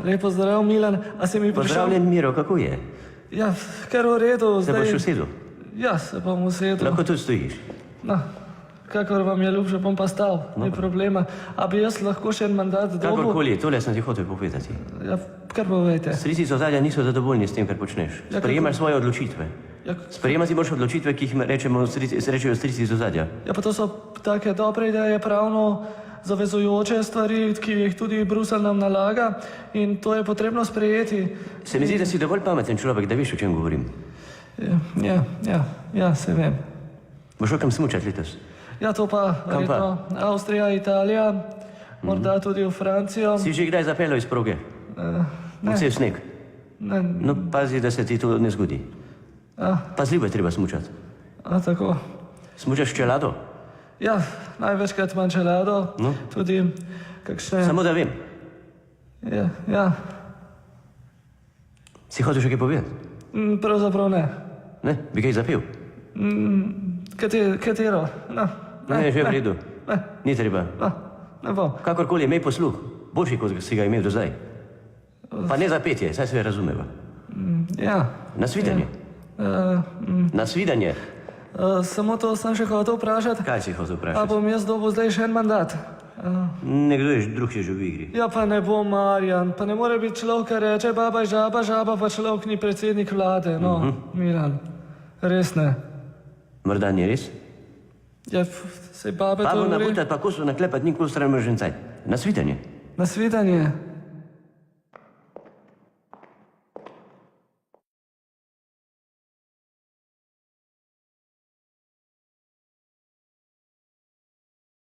Lepo zdrav, Milan. A si mi prišel? Pozdravljen, Miro, kako je? Ja, kar v redu. Se boš usedel? Ja, se bom usedel. Lahko tudi stojiš. No, kakor vam je ljubše, bom pa stal. Ni problema. A bi jaz lahko še en mandat dobil? Kakorkoli, tole sem ti hotel povedati. Ja, kar povejte. Strici z ozadja niso zadovoljni s tem, kar počneš. Sprejemaš svoje odločitve. Sprejemati moraš odločitve, ki jih rečejo strici z ozadja. Ja, pa to so take dobre ideje, pravno zavezujoče stvari, ki jih tudi Bruselj nam nalaga in to je potrebno sprejeti. Se mi zdi, da si dovolj pameten človek, da veš, o čem govorim. Ja, se vem. Boš šel kam smučat letos? Ja, to pa verjetno Avstrija, Italija, morda tudi v Francijo. Si že kdaj zapeljal iz proge? Ne. Vse je sneg. Ne. No, pazi, da se ti to ne zgodi. Pazljivo je treba smučati. Tako. Smučaš čelado? Ja, največkrat imam čelado, tudi kakšne... Samo da vem. Ja. Si hotel še kaj povedati? Pravzaprav ne. Ne? Bi kaj zapel? Katero? Ne, že v redu. Ni treba. Ne bom. Kakorkoli, imej posluh. Boljši, kot si ga imel do zdaj. Pa ne za petje, saj se razumeva. Ja. Nasvidenje. Nasvidenje. Samo to sem še hotel vprašati. Kaj si hotel A vprašati? bom jaz dobil zdaj še en mandat? Nekdo je drug je že v igri. Ja, pa ne bo Marjan. Pa ne more biti človek, ki reče baba je žaba, žaba pa človek ni predsednik vlade. No, Milan. Res ne. Morda ni res? Ja, sej babe to Babo govori. naputati, pa kosu naklepati, nikoli stran mržen cajt. Nasvidenje. Nasvidenje.